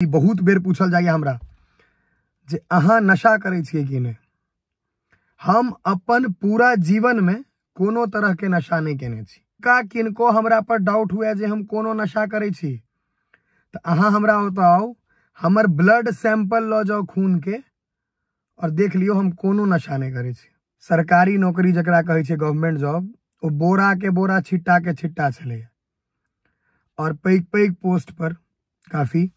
बहुत बेर पूछल जाइए हमरा जे अहाँ नशा करे छिए कि नहीं। हम अपन पूरा जीवन में कोनो तरह के नशा नहीं केने छी। का किनको हमरा पर डाउट हुआ जे हम कोनो नशा करे छी तो अहाँ हमरा बताओ, हमर ब्लड सैंपल लो जाओ खून के और देख लियो हम कोनो नशा नहीं करे छी। सरकारी नौकरी जकरा कहे छे गवर्नमेंट जॉब, वो बोरा के बोरा छिट्टा के छिट्टा चले और पैग पैग पोस्ट पर काफी,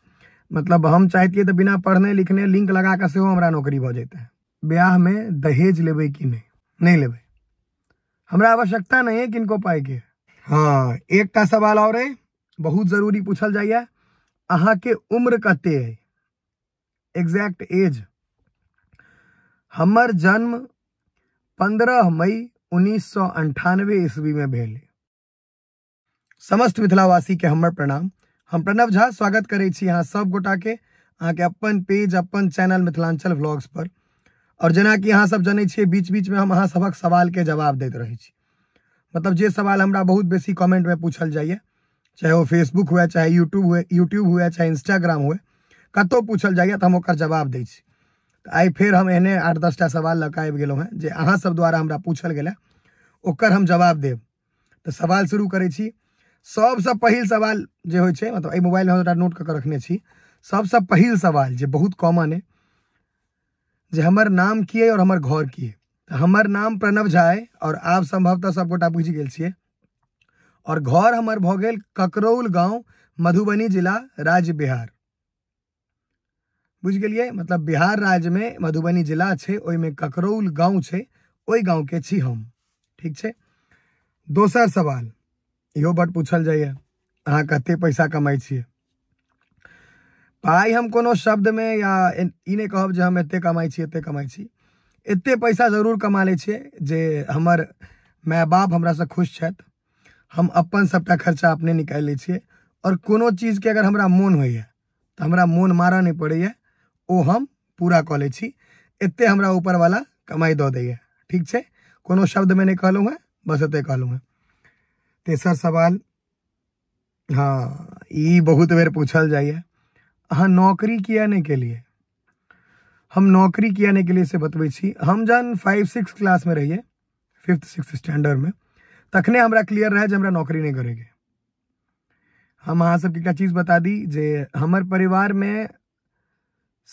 मतलब हम चाहती तो बिना पढ़ने लिखने लिंक लगा के सेहो हमरा नौकरी भ जेते है। ब्याह में दहेज लेबे कि नहीं लेबे, हमरा आवश्यकता नहीं है किनको पाए के। हाँ, एक टा सवाल और है, बहुत जरूरी पूछल जाइए, अहाँ के उम्र कते है, एग्जैक्ट एज। हमर जन्म 15 मई 1998 ईस्वी में भेल। समस्त मिथिलावासी के हमर प्रणाम। हम प्रणव झा स्वागत करे छी यहाँ सब गोटा के अहाँ के अपन पेज अपन चैनल मिथिलांचल व्लॉग्स पर। और जना कि अहाँ सब जानै छियै बीच बीच में हम अहाँ सबक सवाल के जवाब देते रहे छी। मतलब जे सवाल हमरा बहुत बेसी कमेंट में पूछल जाइए, चाहे वो फेसबुक हुए, चाहे यूट्यूब हुए, चाहे इंस्टाग्राम हुए, कतो पूछल जाइए तो हम ओकर जवाब दै छी। तो आई फिर हम एहने 8-10 टा सवाल लऽ कऽ आबि गेलहुँ हैं जे अहाँ सब द्वारा हमरा पूछल गेलै, ओकर हम जवाब देब। तो सवाल शुरू करै छी। सबसे पहिल सवाल जे होइ छै, मतलब एहि मोबाइल में हम नोट कऽ रखने छी। सबसे पहिल सवाल जे बहुत कॉमन है, जे हमर नाम की है और हमर घर की है। तो हमर नाम प्रणव झा है और आप संभवतः सब गोटा बुझि गेल छियै। और घर हमर भऽ गेल ककरौल गांव, मधुबनी जिला, राज्य बिहार। बुझ गेलिए, मतलब बिहार राज्य में मधुबनी जिला छे, ओहि में ककरौल गांव छे, ओहि गांव के छी हम। ठीक छे। दोसर सवाल इहो बड़ पूछल जाइए, अहाँ कते पैसा कमाई छिए। पाई हम कोनो शब्द में या ई नहीं कहब जे हम एते कमाई छी एते कमाई छी। एते पैसा जरूर कमा ले छिए जे हमर माय बाप हमरा से खुश छथि। हम अपन सबटा खर्चा अपने निकाल ले छिए और कोनो चीज के अगर हमरा मोन होइए तो हमरा मोन मारा नहीं पड़ैए, ओ हम पूरा कऽ ले छी। एते हमरा ऊपर वाला कमाई दऽ दैए। ठीक छे, कोनो शब्द में नहीं कहलूँ है, बस एते कहलूँ है। तेसर सवाल, हाँ ई बहुत बेर पूछल जाइए, अहाँ नौकरी किया नहीं के लिए। हम नौकरी किया नहीं के लिए से बतबै छी। हम जन 5-6 क्लास में रहिए, 5th-6th स्टैंडर्ड में, तखने हमरा क्लियर रहे जे हमरा नौकरी नहीं करेंगे। हम अहाँ सबके एक चीज बता दी जे हमर परिवार में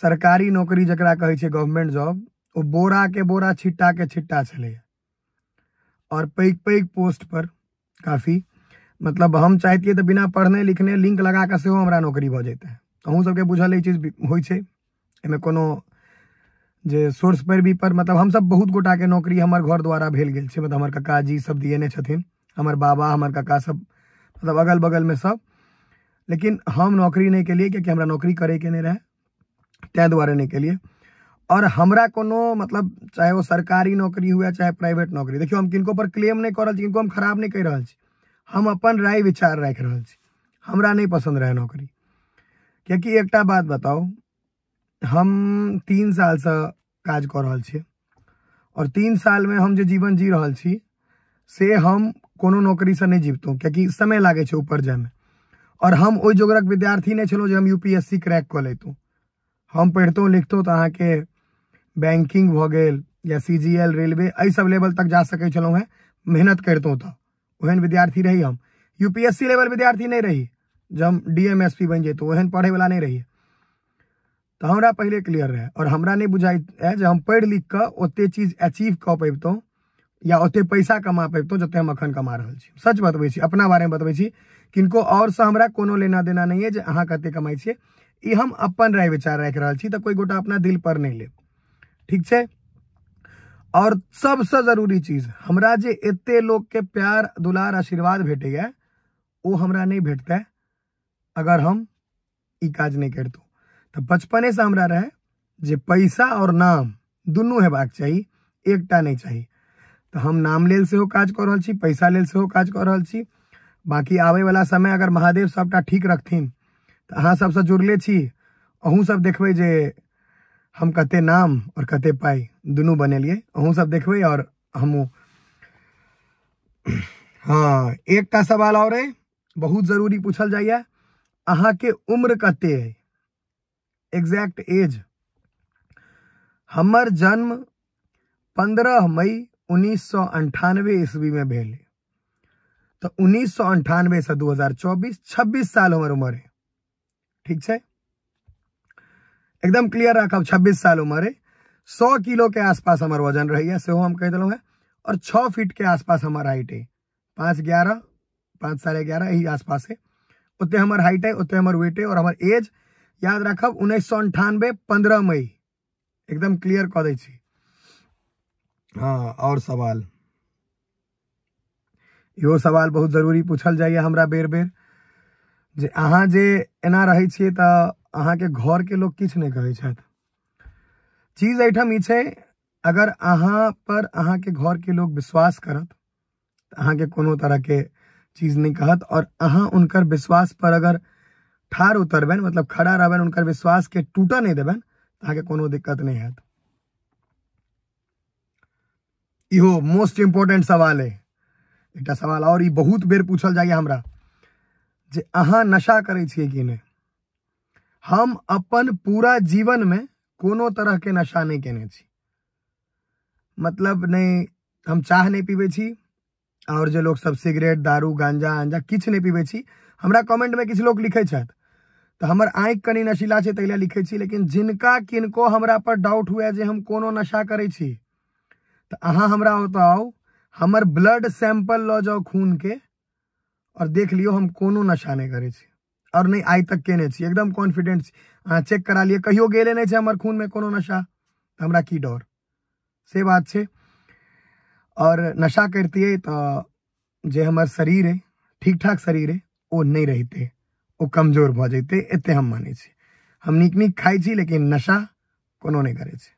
सरकारी नौकरी जकरा कहे छे गवर्नमेंट जॉब, वो बोरा के बोरा छिट्टा के छिट्टा चले और पैग पैग पोस्ट पर काफी, मतलब हम चाहती तो बिना पढ़ने लिखने लिंक लगा के सेहो हमरा नौकरी भ जेते है। अहूँ सबके बुझल ई चीज होइ छे, एमे कोनो जे सोर्स पर भी पर, मतलब हम सब बहुत गोटा के नौकरी हमर घर द्वारा भेल गेल छे। मतलब हमर काका जी सब दिएने छथिन, हमर बाबा हमर काका सब, मतलब अगल बगल में सब। लेकिन हम नौकरी नहीं के लिए, क्योंकि हमरा नौकरी करे के नहीं रहे, तै द्वारा नहीं के लिए। और हमरा कोनो, मतलब चाहे वो सरकारी नौकरी हुए चाहे प्राइवेट नौकरी, देखियो हम किनको पर क्लेम नहीं कर रहल छी, किनको हम खराब नहीं कह रहल छी, हम अपन राय विचार राख रहल छी। हमरा नहीं पसंद रहे नौकरी, क्योंकि एकटा बात बताओ, हम 3 साल से काज कर रहल छी और 3 साल में हम जो जीवन जी रहल छी से हम कोनो नौकरी से नहीं जीवतों, क्योंकि समय लागे छे ऊपर जाए में। और हम ओइ जोगरक विद्यार्थी नहीं छलो जे हम यूपीएससी क्रैक कर लेतों। हम पढ़तों लिखतों तो अहाँ के बैंकिंग भ गेल या सीजीएल रेलवे एहि सब लेवल तक जा सके छलौं हैं, मेहनत करतों तो। ओहन विद्यार्थी रही हम, यूपीएससी लेवल विद्यार्थी नहीं रही। जब हम डीएमएसपी बन जेतो, ओहन पढ़े वाला नहीं रही। तो हमरा पहले क्लियर रहे और हमरा नहीं बुझाई है जे हम पढ़ लिख कर ओते चीज अचीव कर पैबतों या ओते पैसा कमा पैबतों जते हम अखन कमा रहल छी। सच बतबै छी, अपना बारे में बतबै छी, किनको और से हमरा कोनो लेना देना नहीं है जे अहाँ कते कमाई छिए। ई हम अपन राय विचार राख रहल छी, तो कोई गोटा अपना दिल पर नहीं ले। ठीक छे। और सबसे जरूरी चीज, हमरा जे एते लोग के प्यार दुलार आशीर्वाद भेटैया, वो हमरा नहीं भेटते अगर हम ई काज नहीं करतों। तो बचपने से हमरा रहे जे पैसा और नाम दुनू हेबाक चाहिए, एकटा नहीं चाहिए। तो हम नाम लेल सेहो काज कर रहल छी, पैसा लेल सेहो काज कर रहल छी। बाकी आवे वाला समय अगर महादेव सबटा ठीक रखथिन तो अहाँ सबसे जुड़ले छी, अहूँ सब देखबै जे हम कते नाम और कते पाई दुनू बनेलिए, अहूँ सब देखबै और हमहूँ। हाँ, एक टा सवाल और है, बहुत जरूरी पूछल जाइए, अहाँ के उम्र कते है, एग्जैक्ट एज, हमर जन्म 15 मई 1998 ईस्वी में भेल। तो 1998 से 2024 26 साल हमर उम्र है। ठीक है, एकदम क्लियर रखब, 26 साल उम्र है। 100 किलो के आसपास हमार वजन रही है, सेहो हम कह दिलों है। और 6 फीट के आसपास हमार हाइट है, 5'11", 5'11" यही आसपास है। उतने हमार हाइट है, उतने हमार वेट है। और हमार एज याद रखब 1998 15 मई, एकदम क्लियर कह दै छी। हाँ, और सवाल, यो सवाल बहुत जरूरी पूछल जाइए हमरा बेर बेर, जे अहाँ जे एना रहे छिए तो अहाँ के घर के लोग किछ नहीं कहै छथि। चीज एठम ई छै, अगर अहाँ पर अहाँ के घर के लोग विश्वास करत, अहाँ के कोनो तरह के चीज नहीं कहत। और अहाँ उनकर विश्वास पर अगर ठार उतरबेन, मतलब खड़ा रहबेन, उनकर विश्वास के टूटा नहीं देबेन, तो अहाँ के कोनो दिक्कत नहीं है। इहो मोस्ट इम्पोर्टेंट सवाल है। एक सवाल और ई बहुत बेर पूछल जाइए हमरा, जे अहाँ नशा करे छिए कि नहीं। हम अपन पूरा जीवन में कोनो तरह के नशा नहीं केने छी, मतलब नहीं, हम चाह नहीं पीबे छी। और जो लोग सब सिगरेट, दारू, गांजा अंजा किछ नहीं पीबे छी। हमरा कमेंट में किछ लोग लिखे छथि, तो हमर आँख कनी नशीला छै तैला लिखे छी। लेकिन जिनका किनको हमरा पर डाउट हुए जे हम कोनो नशा करे छी, तो अहाँ हमरा बताओ, हमर ब्लड सैंपल लो जाओ खून के, और देख लियो हम कोनो नशा नहीं करे छी, और नहीं आज तक केने छी। एकदम कॉन्फिडेंट छी, अहाँ चेक करा लिए, कहियो गेले नहीं छे हमर खून में कोनो नशा, तो हमरा की डर, से बात छे। और नशा करतिए तो जे हमर शरीर है, ठीक ठाक शरीर है, वो नहीं रहते, वो कमजोर भ जते, एते हम माने छी। हम नीक नीक खाई छी, लेकिन नशा कोनो नहीं करे छी।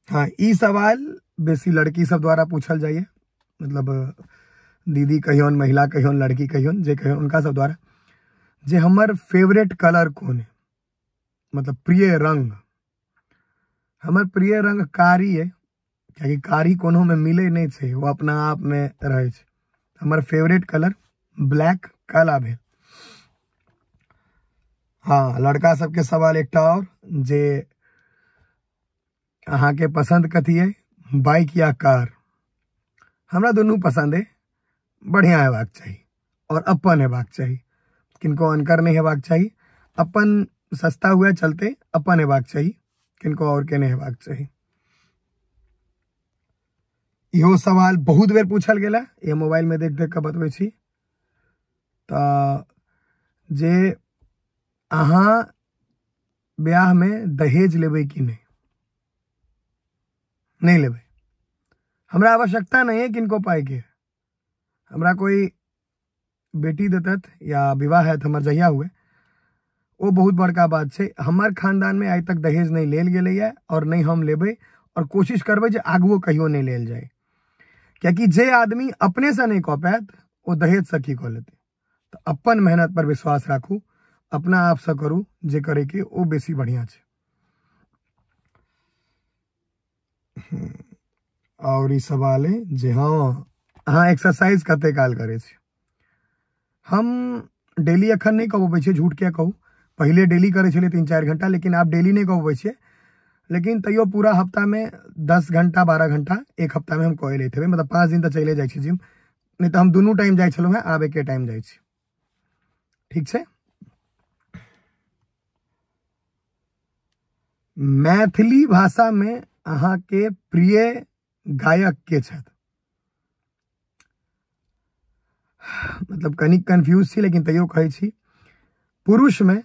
हाँ, ई सवाल बेसी लड़की सब द्वारा पूछल जाइए, मतलब दीदी कहियोन, महिला कहियोन, लड़की कहियोन, जे कहियोन उनका सब द्वारा, जे हमर फेवरेट कलर कौन है, मतलब प्रिय रंग। हमर प्रिय रंग कारी है, क्योंकि कारी कोनो में मिले नहीं छे, वो अपना आप में रहे छे। हमर फेवरेट कलर ब्लैक काला भेल। हाँ, लड़का सबके सवाल एकटा और, जे अहाँ के पसंद कथी है, बाइक या कार। हमरा दोनों पसंद है, बढ़िया हेबाक चाहिए और अपन हेबाक चाहिए, किनको अनकर नहीं हेबाक चाहिए। अपन सस्ता हुआ चलते, अपन हेबाक चाहिए, किनको और के नहीं हेबाक चाहिए। इहो सवाल बहुत बेर पूछल गेला, ये मोबाइल में देख देख के बतबै छी। तो जे अहाँ ब्याह में दहेज लेबै कि नहीं, नहीं लेबै। हमरा आवश्यकता नहीं है किनको पाए के, हमरा कोई बेटी देतत या विवाह है हमर जहिया हुए, वो बहुत बड़का बात छे। हमर खानदान में आज तक दहेज नहीं लेल गेलै है, और नहीं हम लेबै, और कोशिश करबै जे आगुओ कहियो नहीं लेल जाए। क्योंकि जे आदमी अपने से नहीं कह पात, वो दहेज से की कह लेते। तो अपन मेहनत पर विश्वास राखू, अपना आप से करू, जे करे के वो बेसी बढ़िया छे। और ई सवाल है जे हाँ, अहाँ एक्सरसाइज कते काल करे छी। हम डेली अखन नहीं कहबै छे, झूठ क्या कहूँ, पहले डेली करे छे 3-4 घंटा, लेकिन आप डेली नहीं कहबै छे। लेकिन तैयो पूरा हफ्ता में 10 घंटा 12 घंटा एक हफ्ता में हम कह लेते हैं, मतलब 5 दिन तक चले जाए जिम। नहीं तो हम दोनों टाइम जाए छलौ हैं, आब एके टाइम जाए छी। ठीक है, मैथिली भाषा में अहाँ के प्रिय गायक के छथि। मतलब कनिक कंफ्यूज छी, लेकिन तैयो कहै छी। पुरुष में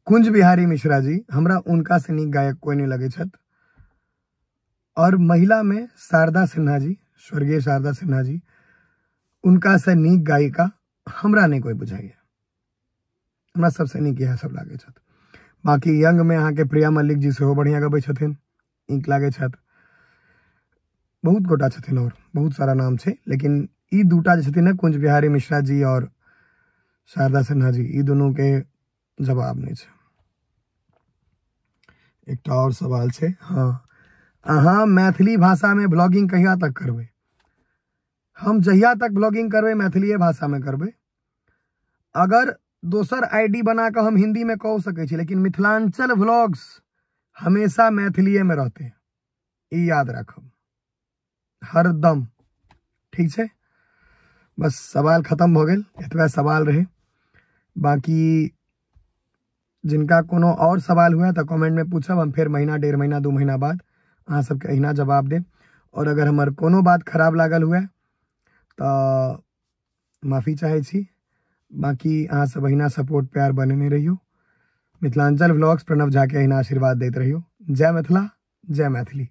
कुंज बिहारी मिश्रा जी, हमरा उनका से नीक गायक कोई नहीं लगे छथि। और महिला में शारदा सिन्हा जी, स्वर्गीय शारदा सिन्हा जी, उनका से नीक गायिका हमरा नहीं कोई बुझाइए। हमरा सबसे नीक यह सब लागे छथि। बाकी यंग में अहाँ के प्रिया मल्लिक जी सेहो बढ़िया गबै छथिन, नीक लागे छथि। बहुत गोटा छथिन, और बहुत सारा नाम छे, लेकिन ई दूटा जे छथिन, कुंज बिहारी मिश्रा जी और शारदा सिन्हा जी, ई दोनों के जवाब नहीं छे। एक और सवाल छे, हाँ, अहाँ मैथिली भाषा में ब्लॉगिंग कहिया तक करबे। हम जहिया तक ब्लॉगिंग करबे मैथिली भाषा में करबे। अगर दोसर आईडी बना के हम हिंदी में कह सके छी, लेकिन मिथिलांचल व्लॉग्स हमेशा मैथिलीए में रहते हैं, ई याद रखब हरदम। ठीक है, बस सवाल खत्म हो गए, एतबा सवाल रहे। बाकी जिनका कोनो और सवाल हुआ तो कमेंट में पूछब, हम फिर महीना 1.5 महीना 2 महीना बाद अहाँ सबके अहिना जवाब देब। और अगर हमार कोनो बात खराब लागल हुए तो माफ़ी चाहे छी। बाकी अहाँ सब अहिना सपोर्ट प्यार बनेने रहियो। मिथिलांचल व्लॉग्स प्रणव झा के अहिना आशीर्वाद देते रहियो। जय मिथिला, जय मैथिली।